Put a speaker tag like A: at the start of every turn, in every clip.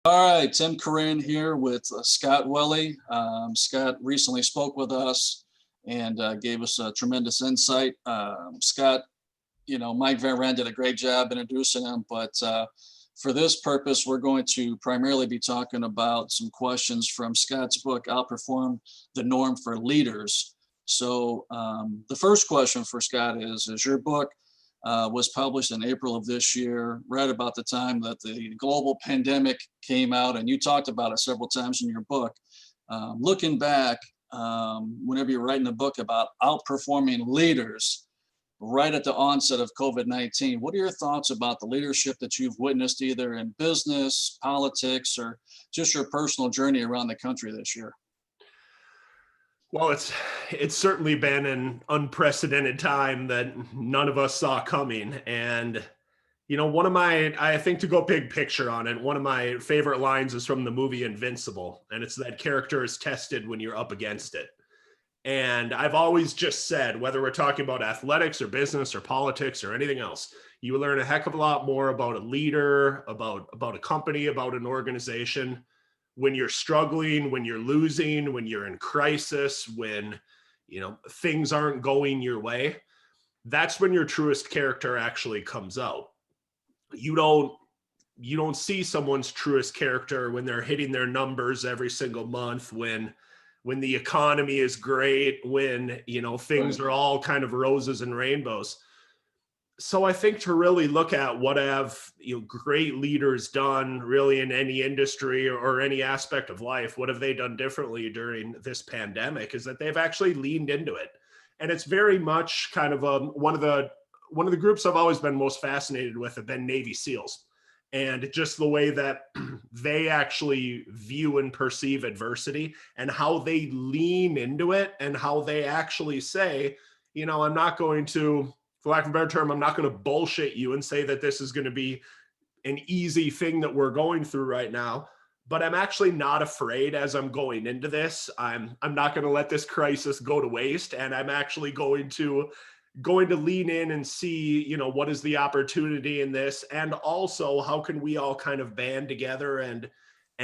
A: All right, Tim Curran here with Scott Welle. Scott recently spoke with us and gave us a tremendous insight. Scott, Mike Van Ryn did a great job introducing him, but for this purpose, we're going to primarily be talking about some questions from Scott's book, Outperform, the Norm for Leaders. So the first question for Scott is your book was published in April of this year, right about the time that the global pandemic came out, and you talked about it several times in your book. Looking back, whenever you're writing a book about outperforming leaders, right at the onset of COVID-19, what are your thoughts about the leadership that you've witnessed either in business, politics, or just your personal journey around the country this year?
B: Well, it's certainly been an unprecedented time that none of us saw coming. And I think to go big picture on it, one of my favorite lines is from the movie Invincible, and it's that character is tested when you're up against it. And I've always just said, whether we're talking about athletics or business or politics or anything else, you will learn a heck of a lot more about a leader, about a company, about an organization when you're struggling, when you're losing, when you're in crisis, when things aren't going your way. That's when your truest character actually comes out. You don't see someone's truest character when they're hitting their numbers every single month, when the economy is great, when things
A: Right.
B: are all kind of roses and rainbows. So I think to really look at what have great leaders done really in any industry or any aspect of life, what have they done differently during this pandemic, is that they've actually leaned into it. And it's very much kind of one of the groups I've always been most fascinated with have been Navy SEALs, and just the way that they actually view and perceive adversity and how they lean into it and how they actually say, I'm not going to, for lack of a better term, I'm not going to bullshit you and say that this is going to be an easy thing that we're going through right now. But I'm actually not afraid as I'm going into this. I'm not going to let this crisis go to waste, and I'm actually going to lean in and see, what is the opportunity in this, and also how can we all kind of band together and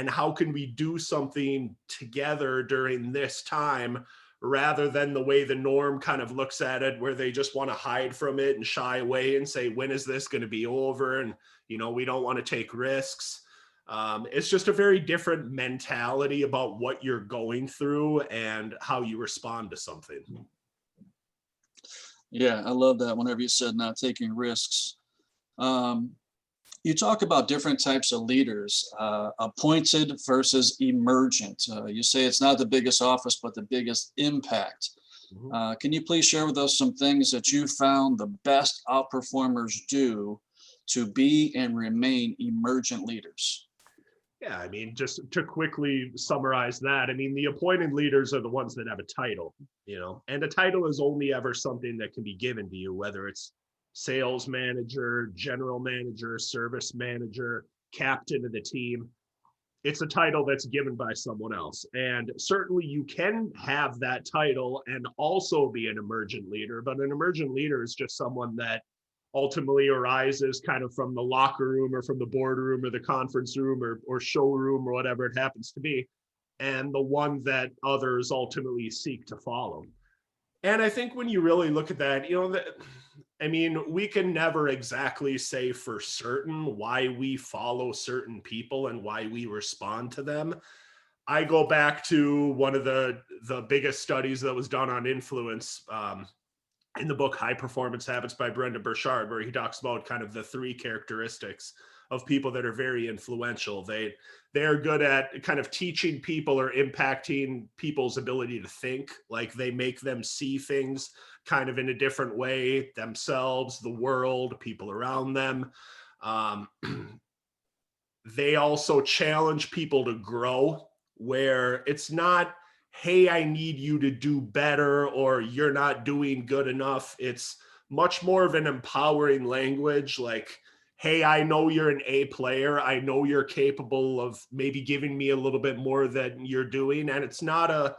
B: how can we do something together during this time, rather than the way the norm kind of looks at it, where they just want to hide from it and shy away and say, when is this going to be over? And, we don't want to take risks. It's just a very different mentality about what you're going through and how you respond to something.
A: Yeah, I love that whenever you said not taking risks. Um, you talk about different types of leaders, appointed versus emergent. You say it's not the biggest office, but the biggest impact.
B: Mhm.
A: Can you please share with us some things that you found the best outperformers do to be and remain emergent leaders?
B: Yeah, I mean, just to quickly summarize that, I mean, the appointed leaders are the ones that have a title, and a title is only ever something that can be given to you, whether it's sales manager, general manager, service manager, captain of the team. It's a title that's given by someone else. And certainly you can have that title and also be an emergent leader, but an emergent leader is just someone that ultimately arises kind of from the locker room or from the boardroom or the conference room or showroom or whatever it happens to be, and the one that others ultimately seek to follow. And I think when you really look at that, I mean, we can never exactly say for certain why we follow certain people and why we respond to them. I go back to one of the biggest studies that was done on influence, in the book High Performance Habits by Brendon Burchard, where he talks about kind of the three characteristics of people that are very influential. They're good at kind of teaching people or impacting people's ability to think. Like, they make them see things kind of in a different way, themselves, the world, people around them. Um, they also challenge people to grow, where it's not, hey, I need you to do better, or you're not doing good enough. It's much more of an empowering language, like, hey, I know you're an A player. I know you're capable of maybe giving me a little bit more than you're doing. And it's not a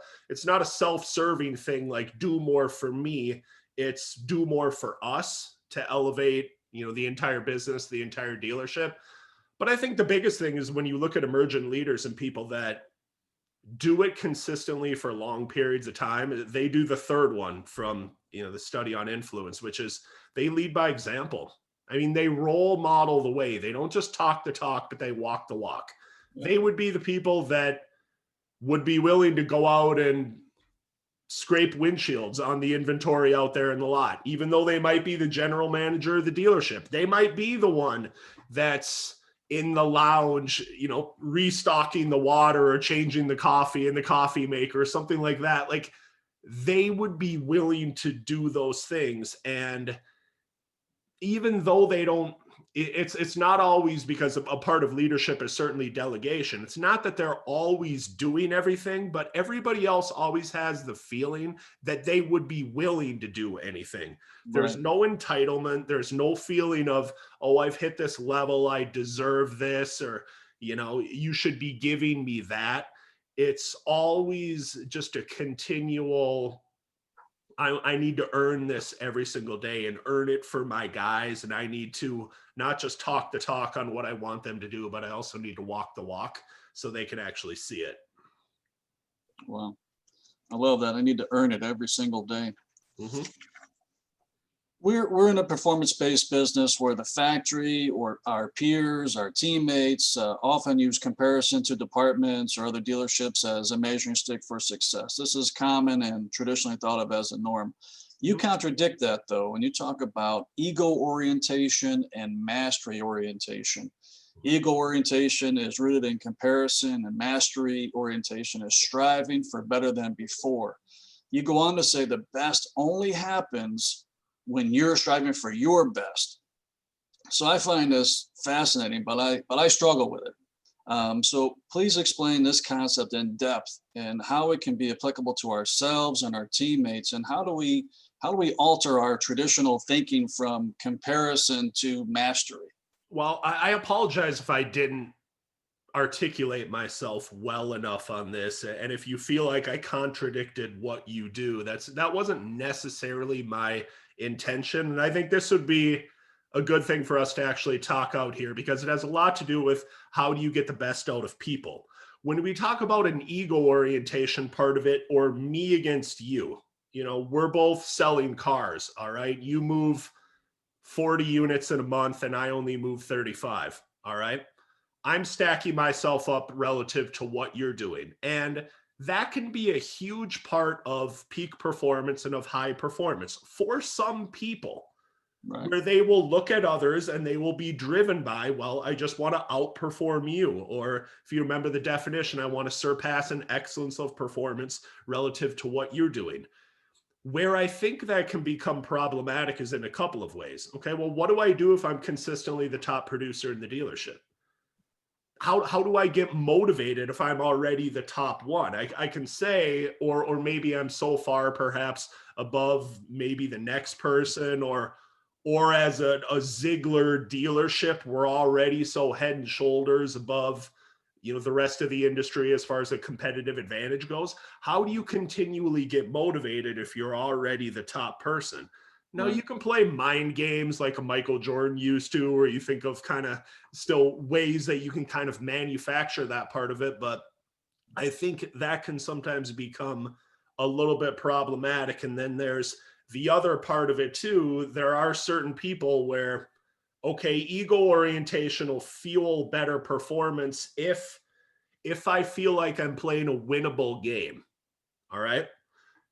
B: self-serving thing like do more for me. It's do more for us to elevate, the entire business, the entire dealership. But I think the biggest thing is when you look at emergent leaders and people that do it consistently for long periods of time, they do the third one from, the study on influence, which is they lead by example. I mean, they role model the way. They don't just talk the talk, but they walk the walk.
A: Yeah.
B: They would be the people that would be willing to go out and scrape windshields on the inventory out there in the lot, even though they might be the general manager of the dealership. They might be the one that's in the lounge, restocking the water or changing the coffee in the coffee maker or something like that. Like, they would be willing to do those things. And even though they don't, it's not always, because a part of leadership is certainly delegation. It's not that they're always doing everything, but everybody else always has the feeling that they would be willing to do anything. There's
A: Right.
B: no entitlement. There's no feeling of, oh, I've hit this level, I deserve this, or, you should be giving me that. It's always just a continual, I need to earn this every single day and earn it for my guys. And I need to not just talk the talk on what I want them to do, but I also need to walk the walk so they can actually see it.
A: Wow. I love that. I need to earn it every single day.
B: Mm-hmm.
A: We're in a performance-based business where the factory or our peers, our teammates often use comparison to departments or other dealerships as a measuring stick for success. This is common and traditionally thought of as a norm. You contradict that, though, when you talk about ego orientation and mastery orientation. Ego orientation is rooted in comparison, and mastery orientation is striving for better than before. You go on to say the best only happens when you're striving for your best. So I find this fascinating, but I struggle with it. So please explain this concept in depth and how it can be applicable to ourselves and our teammates, and how do we alter our traditional thinking from comparison to mastery?
B: Well, I apologize if I didn't articulate myself well enough on this. And if you feel like I contradicted what you do, that wasn't necessarily my intention. And I think this would be a good thing for us to actually talk out here, because it has a lot to do with how do you get the best out of people. When we talk about an ego orientation part of it, or me against you, we're both selling cars. All right. You move 40 units in a month and I only move 35. All right. I'm stacking myself up relative to what you're doing. And that can be a huge part of peak performance and of high performance for some people,
A: Right.
B: where they will look at others and they will be driven by, well, I just want to outperform you. Or if you remember the definition, I want to surpass an excellence of performance relative to what you're doing. Where I think that can become problematic is in a couple of ways. Okay, well, what do I do if I'm consistently the top producer in the dealership? How do I get motivated if I'm already the top one? I can say, or maybe I'm so far perhaps above maybe the next person, or as a Ziegler dealership, we're already so head and shoulders above the rest of the industry as far as a competitive advantage goes. How do you continually get motivated if you're already the top person? Now,
A: Right.
B: you can play mind games like a Michael Jordan used to, or you think of kind of still ways that you can kind of manufacture that part of it. But I think that can sometimes become a little bit problematic. And then there's the other part of it too. There are certain people where, okay, ego orientation will fuel better performance if I feel like I'm playing a winnable game. All right.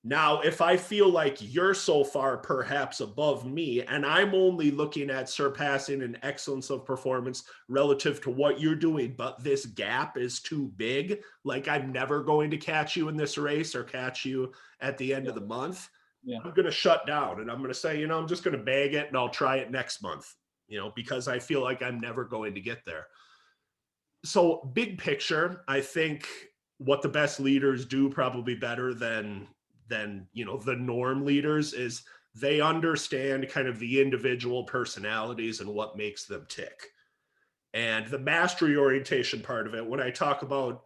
B: Now, if I feel like you're so far perhaps above me, and I'm only looking at surpassing an excellence of performance relative to what you're doing, but this gap is too big, like I'm never going to catch you in this race or catch you at the end
A: Yeah.
B: of the month,
A: Yeah.
B: I'm going to shut down and I'm going to say, I'm just going to bag it and I'll try it next month, because I feel like I'm never going to get there. So big picture, I think what the best leaders do probably better than the norm leaders is they understand kind of the individual personalities and what makes them tick. And the mastery orientation part of it, when I talk about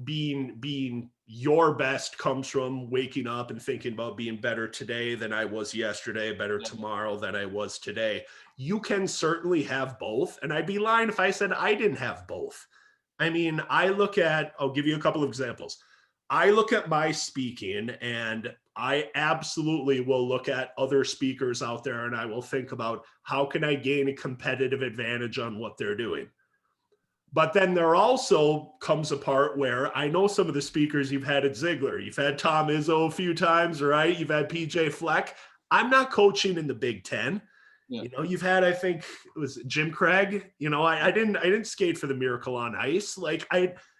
B: being your best comes from waking up and thinking about being better today than I was yesterday, better tomorrow than I was today. You can certainly have both. And I'd be lying if I said I didn't have both. I mean, I'll give you a couple of examples. I look at my speaking and I absolutely will look at other speakers out there and I will think about how can I gain a competitive advantage on what they're doing. But then there also comes a part where I know some of the speakers you've had at Ziegler. You've had Tom Izzo a few times, right? You've had PJ Fleck. I'm not coaching in the Big Ten.
A: Yeah.
B: You've had, I think it was Jim Craig. I didn't skate for the Miracle on Ice.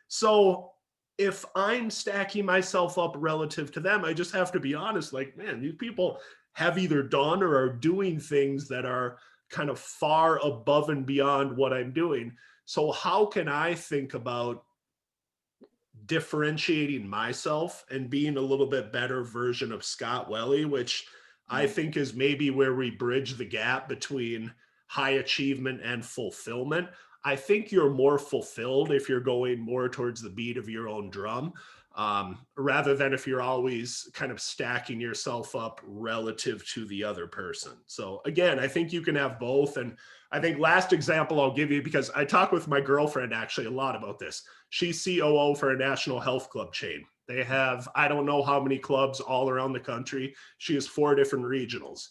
B: So if I'm stacking myself up relative to them, I just have to be honest. Like, man, these people have either done or are doing things that are kind of far above and beyond what I'm doing. So how can I think about differentiating myself and being a little bit better version of Scott Welle, which I think is maybe where we bridge the gap between high achievement and fulfillment. I think you're more fulfilled if you're going more towards the beat of your own drum, rather than if you're always kind of stacking yourself up relative to the other person. So again, I think you can have both. And I think last example I'll give you, because I talk with my girlfriend actually a lot about this. She's COO for a national health club chain. They have, I don't know how many clubs all around the country. She has 4 different regionals.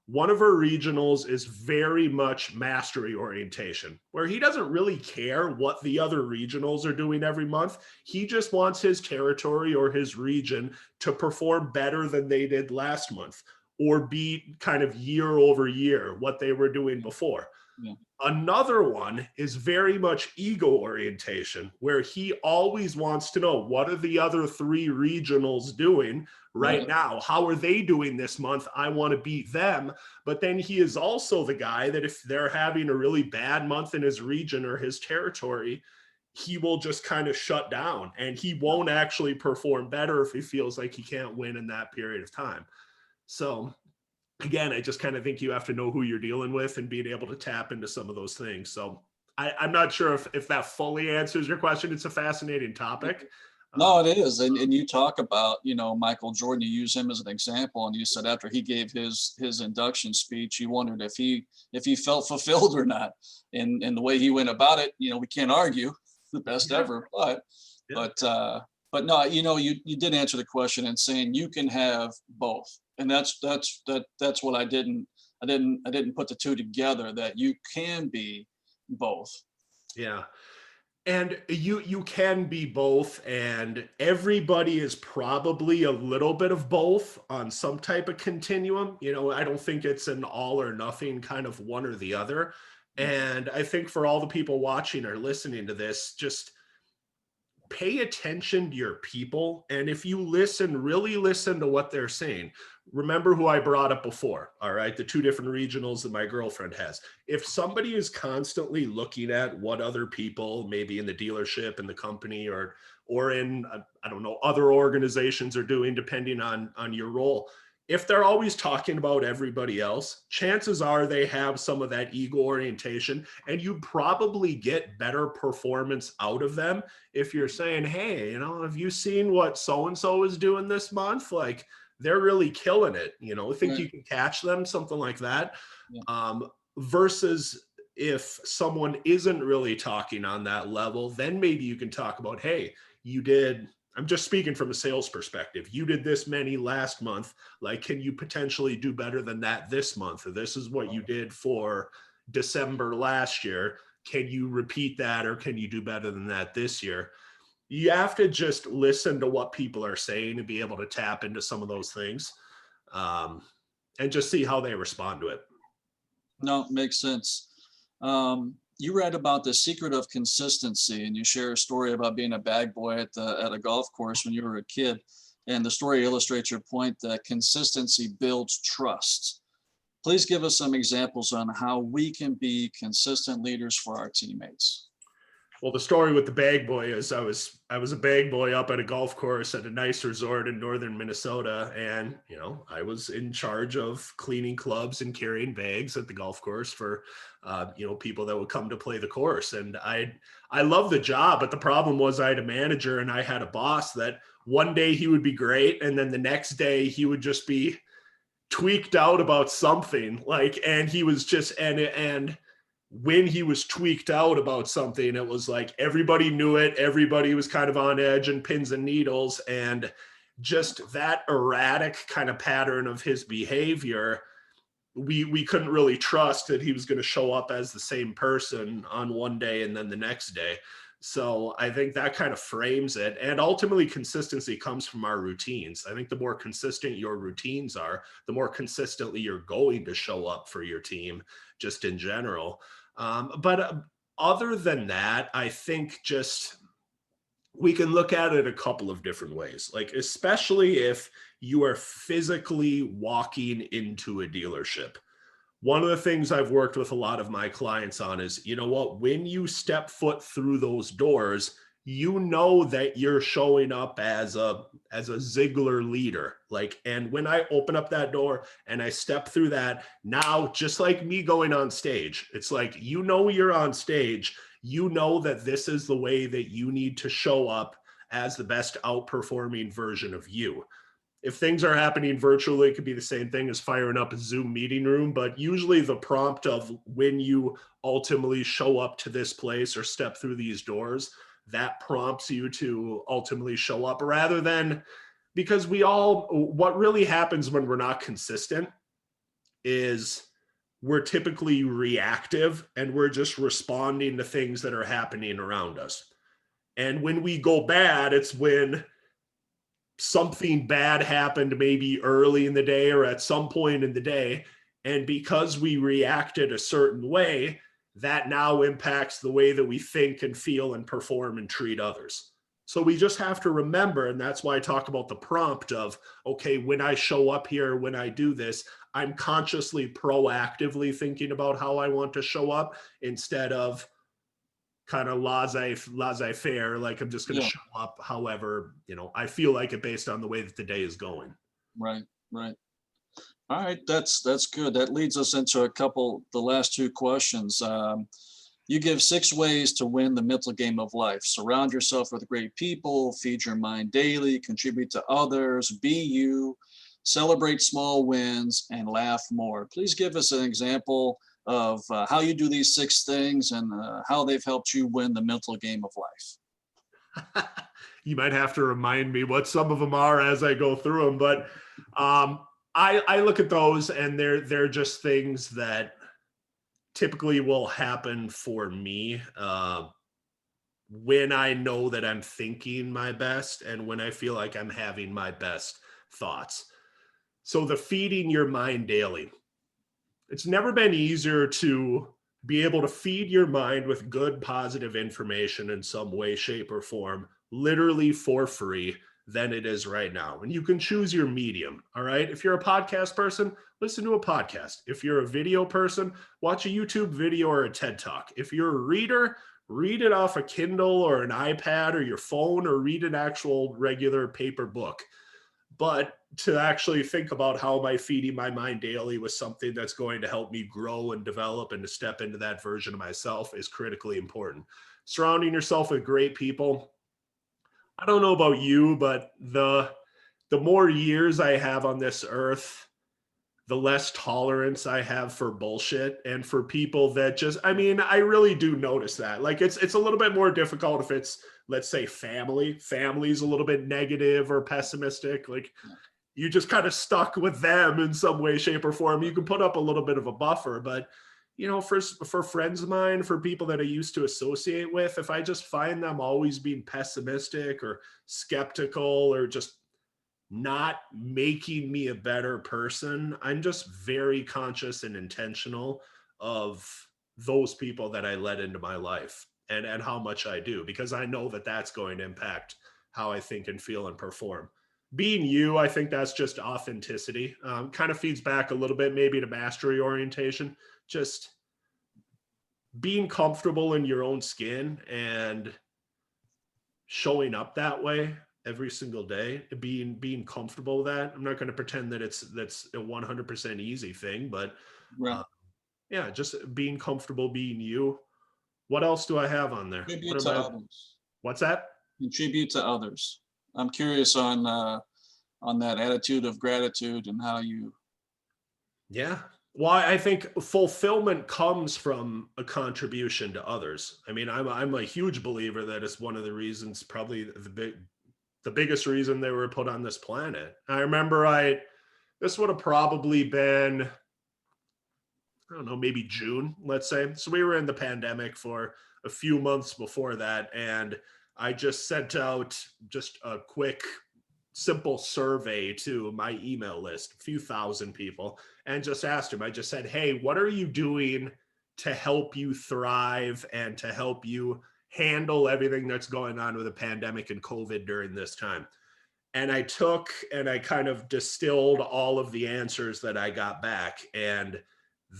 B: One of her regionals is very much mastery orientation, where he doesn't really care what the other regionals are doing every month. He just wants his territory or his region to perform better than they did last month, or beat kind of year over year what they were doing before. Yeah. Another one is very much ego orientation, where he always wants to know, what are the other 3 regionals doing right now? How are they doing this month? I want to beat them. But then he is also the guy that if they're having a really bad month in his region or his territory, he will just kind of shut down and he won't actually perform better if he feels like he can't win in that period of time. So again, I just kind of think you have to know who you're dealing with and being able to tap into some of those things. So I'm not sure if that fully answers your question. It's a fascinating topic.
A: No, it is. And you talk about, Michael Jordan, you use him as an example. And you said after he gave his induction speech, you wondered if he felt fulfilled or not. And the way he went about it, we can't argue, the best ever. But no, you did answer the question and saying you can have both. And that's what I didn't put the two together, that you can be both.
B: Yeah. And you can be both, and everybody is probably a little bit of both on some type of continuum. I don't think it's an all or nothing kind of one or the other. And I think for all the people watching or listening to this, just pay attention to your people. And if you really listen to what they're saying, remember who I brought up before, all right? The 2 different regionals that my girlfriend has. If somebody is constantly looking at what other people, maybe in the dealership, in the company, or in, I don't know, other organizations are doing, depending on your role, if they're always talking about everybody else, chances are they have some of that ego orientation, and you probably get better performance out of them if you're saying, hey, have you seen what so-and-so is doing this month? Like, they're really killing it. Think you can catch them, something like that. Yeah. Versus if someone isn't really talking on that level, then maybe you can talk about, hey, I'm just speaking from a sales perspective. You did this many last month. Like, can you potentially do better than that this month? Or this is what you did for December last year. Can you repeat that, or can you do better than that this year? You have to just listen to what people are saying and be able to tap into some of those things, and just see how they respond to it.
A: No, makes sense. You read about the secret of consistency, and you share a story about being a bag boy at a golf course when you were a kid. And the story illustrates your point that consistency builds trust. Please give us some examples on how we can be consistent leaders for our teammates.
B: Well, the story with the bag boy is I was a bag boy up at a golf course at a nice resort in northern Minnesota, and I was in charge of cleaning clubs and carrying bags at the golf course for people that would come to play the course. And I love the job, but the problem was I had a manager and I had a boss that one day he would be great, and then the next day he would just be tweaked out about something, like, and he was just and when he was tweaked out about something, it was like everybody knew it, everybody was kind of on edge and pins and needles, and just that erratic kind of pattern of his behavior, we couldn't really trust that he was going to show up as the same person on one day and then the next day. So I think that kind of frames it. And ultimately, consistency comes from our routines. I think the more consistent your routines are, the more consistently you're going to show up for your team, just in general. But other than that, I think just we can look at it a couple of different ways, like especially if you are physically walking into a dealership. One of the things I've worked with a lot of my clients on is, you know what, when you step foot through those doors, you know that you're showing up as a Ziegler leader. Like, and when I open up that door and I step through that, now just like me going on stage, it's like, you're on stage, you know that this is the way that you need to show up as the best outperforming version of you. If things are happening virtually, it could be the same thing as firing up a Zoom meeting room, but usually the prompt of when you ultimately show up to this place or step through these doors, that prompts you to ultimately show up, rather than, because what really happens when we're not consistent is we're typically reactive and we're just responding to things that are happening around us. And when we go bad, it's when something bad happened maybe early in the day or at some point in the day. And because we reacted a certain way, that now impacts the way that we think and feel and perform and treat others. So we just have to remember, and that's why I talk about the prompt of, okay, when I show up here, when I do this, I'm consciously proactively thinking about how I want to show up instead of kind of laissez-faire, like I'm just going to
A: Yeah,
B: show up however, I feel like it based on the way that the day is going.
A: right, right. All right, that's good. That leads us into the last two questions. You give 6 ways to win the mental game of life. Surround yourself with great people, feed your mind daily, contribute to others, be you, celebrate small wins, and laugh more. Please give us an example of how you do these 6 things and how they've helped you win the mental game of life.
B: You might have to remind me what some of them are as I go through them, but I look at those and they're just things that typically will happen for me when I know that I'm thinking my best and when I feel like I'm having my best thoughts. So the feeding your mind daily. It's never been easier to be able to feed your mind with good, positive information in some way, shape, or form, literally for free, than it is right now. And you can choose your medium. All right. If you're a podcast person, listen to a podcast. If you're a video person, watch a YouTube video or a TED Talk. If you're a reader, read it off a Kindle or an iPad or your phone, or read an actual regular paper book. But to actually think about how am I feeding my mind daily with something that's going to help me grow and develop and to step into that version of myself is critically important. Surrounding yourself with great people. I don't know about you, but the more years I have on this earth, the less tolerance I have for bullshit and for people that just, I mean, I really do notice that. Like it's a little bit more difficult if it's, let's say, family's a little bit negative or pessimistic. Like you just kind of stuck with them in some way, shape, or form. You can put up a little bit of a buffer, but for friends of mine, for people that I used to associate with, if I just find them always being pessimistic or skeptical or just not making me a better person, I'm just very conscious and intentional of those people that I let into my life and how much I do, because I know that that's going to impact how I think and feel and perform. Being you, I think that's just authenticity. Kind of feeds back a little bit maybe to mastery orientation. Just being comfortable in your own skin and showing up that way every single day, being comfortable with that. I'm not going to pretend that that's a 100% easy thing, but
A: Right.
B: uh, yeah, just being comfortable being you. What else do I have on there? What
A: Contribute
B: am
A: to
B: I?
A: others.
B: What's that?
A: Contribute to others. I'm curious on that attitude of gratitude and how you.
B: Yeah. Well, I think fulfillment comes from a contribution to others. I mean, I'm a huge believer that it's one of the reasons, probably the biggest reason they were put on this planet. I remember this would have probably been, I don't know, maybe June, let's say. So we were in the pandemic for a few months before that, and I just sent out just a quick simple survey to my email list, a few thousand people, and just asked them, I just said, hey, what are you doing to help you thrive and to help you handle everything that's going on with the pandemic and COVID during this time? And I took and I kind of distilled all of the answers that I got back. And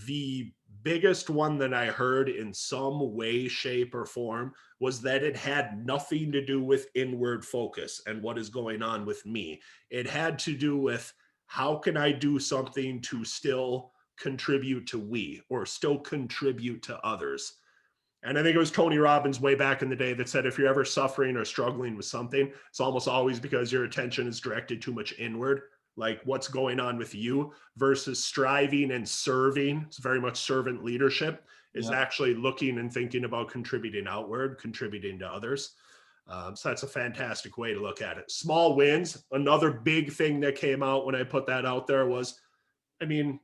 B: the biggest one that I heard in some way, shape, or form was that it had nothing to do with inward focus and what is going on with me. It had to do with how can I do something to still contribute to we or still contribute to others. And I think it was Tony Robbins way back in the day that said if you're ever suffering or struggling with something, it's almost always because your attention is directed too much inward, like what's going on with you versus striving and serving. It's very much servant leadership is
A: Yeah.
B: actually looking and thinking about contributing outward, contributing to others. So that's a fantastic way to look at it. Small wins. Another big thing that came out when I put that out there was, I mean,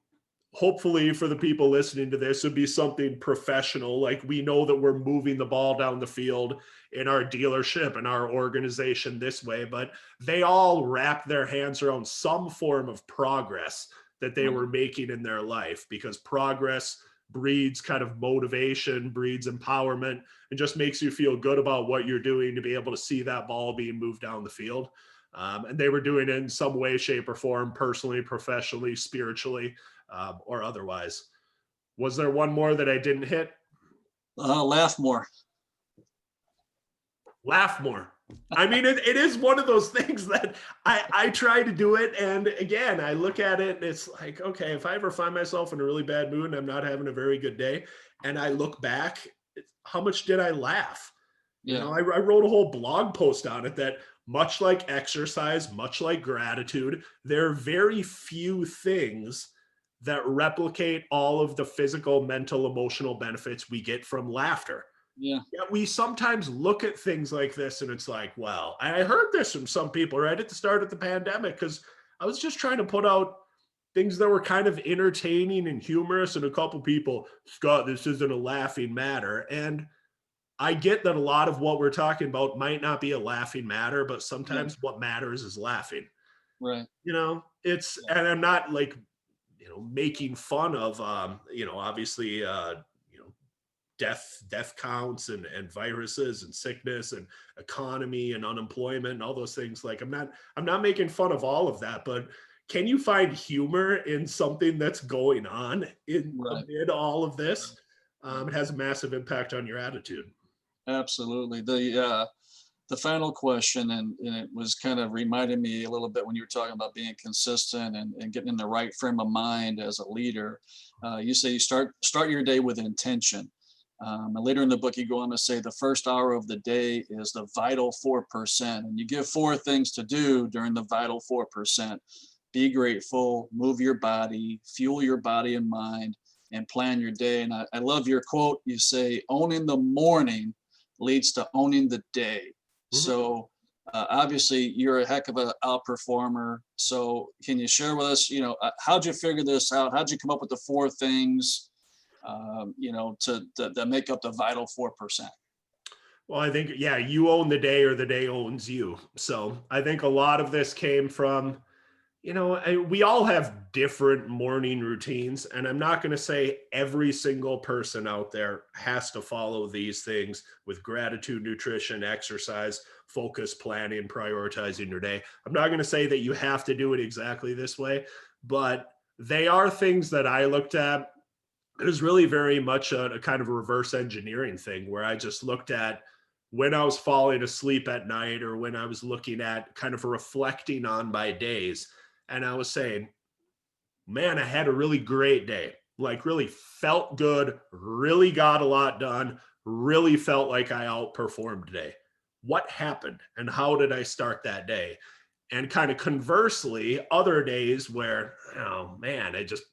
B: hopefully for the people listening to this, would be something professional. Like we know that we're moving the ball down the field in our dealership and our organization this way, but they all wrap their hands around some form of progress that they
A: Right.
B: were making in their life, because progress breeds kind of motivation, breeds empowerment, and just makes you feel good about what you're doing to be able to see that ball being moved down the field. And they were doing it in some way, shape, or form, personally, professionally, spiritually, or otherwise. Was there one more that I didn't hit?
A: Laugh more.
B: Laugh more. I mean, it is one of those things that I try to do it. And again, I look at it and it's like, okay, if I ever find myself in a really bad mood and I'm not having a very good day, and I look back, how much did I laugh? You
A: Yeah.
B: know, I wrote a whole blog post on it that much like exercise, much like gratitude, there are very few things that replicate all of the physical, mental, emotional benefits we get from laughter.
A: Yeah.
B: Yet we sometimes look at things like this and it's like, well, I heard this from some people right at the start of the pandemic because I was just trying to put out things that were kind of entertaining and humorous. And a couple people, Scott, this isn't a laughing matter. And I get that a lot of what we're talking about might not be a laughing matter, but
A: Yeah.
B: sometimes what matters is laughing.
A: Right.
B: You know, it's,
A: Yeah.
B: and I'm not like, making fun of, obviously, death counts and viruses and sickness and economy and unemployment and all those things. Like I'm not making fun of all of that, but can you find humor in something that's going on in
A: Right.
B: amid all of
A: Right.
B: this?
A: Yeah.
B: It has a massive impact on your attitude.
A: Absolutely. The final question, and it was kind of reminding me a little bit when you were talking about being consistent and getting in the right frame of mind as a leader. You say you start your day with intention. And later in the book, you go on to say the first hour of the day is the vital 4%. And you give four things to do during the vital 4%. Be grateful, move your body, fuel your body and mind, and plan your day. And I love your quote. You say, owning the morning leads to owning the day.
B: Mhm.
A: So obviously you're a heck of a outperformer. So can you share with us, how'd you figure this out? How'd you come up with the four things, to make up the vital 4%?
B: Well, I think, yeah, you own the day or the day owns you. So I think a lot of this came from, we all have different morning routines. And I'm not going to say every single person out there has to follow these things with gratitude, nutrition, exercise, focus, planning, prioritizing your day. I'm not going to say that you have to do it exactly this way, but they are things that I looked at. It was really very much a kind of a reverse engineering thing where I just looked at when I was falling asleep at night or when I was looking at kind of reflecting on my days. And I was saying, man, I had a really great day. Like, really felt good, really got a lot done, really felt like I outperformed today. What happened and how did I start that day? And kind of conversely, other days where, oh man, I just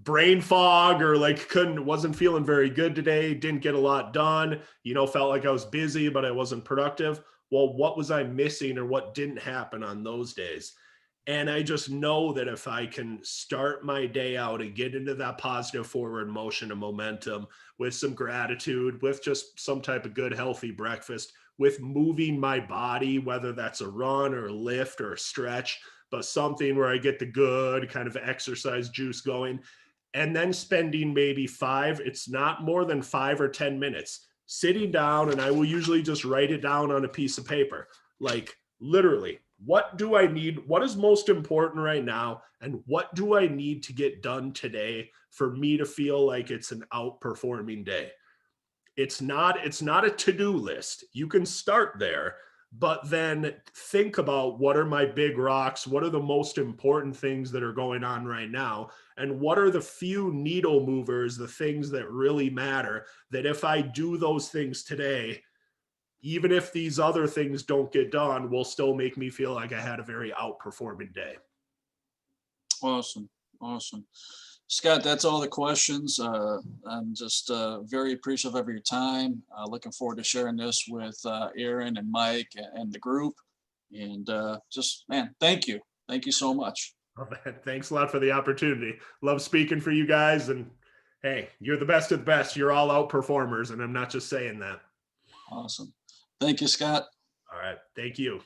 B: brain fog or like wasn't feeling very good today, didn't get a lot done, felt like I was busy but I wasn't productive. Well, what was I missing or what didn't happen on those days? And I just know that if I can start my day out and get into that positive forward motion and momentum with some gratitude, with just some type of good healthy breakfast, with moving my body, whether that's a run or a lift or a stretch, but something where I get the good kind of exercise juice going, and then spending maybe it's not more than 5 or 10 minutes sitting down. And I will usually just write it down on a piece of paper, like literally, what do I need? What is most important right now? And what do I need to get done today for me to feel like it's an outperforming day? It's not a to-do list. You can start there, but then think about what are my big rocks? What are the most important things that are going on right now? And what are the few needle movers, the things that really matter, that if I do those things today, even if these other things don't get done, will still make me feel like I had a very outperforming day.
A: Awesome. Awesome. Scott, that's all the questions. I'm just very appreciative of your time. Looking forward to sharing this with Aaron and Mike and the group. And just, man, thank you. Thank you so much.
B: Oh, man, thanks a lot for the opportunity. Love speaking for you guys. And hey, you're the best of the best. You're all outperformers. And I'm not just saying that.
A: Awesome. Thank you, Scott.
B: All right. Thank you.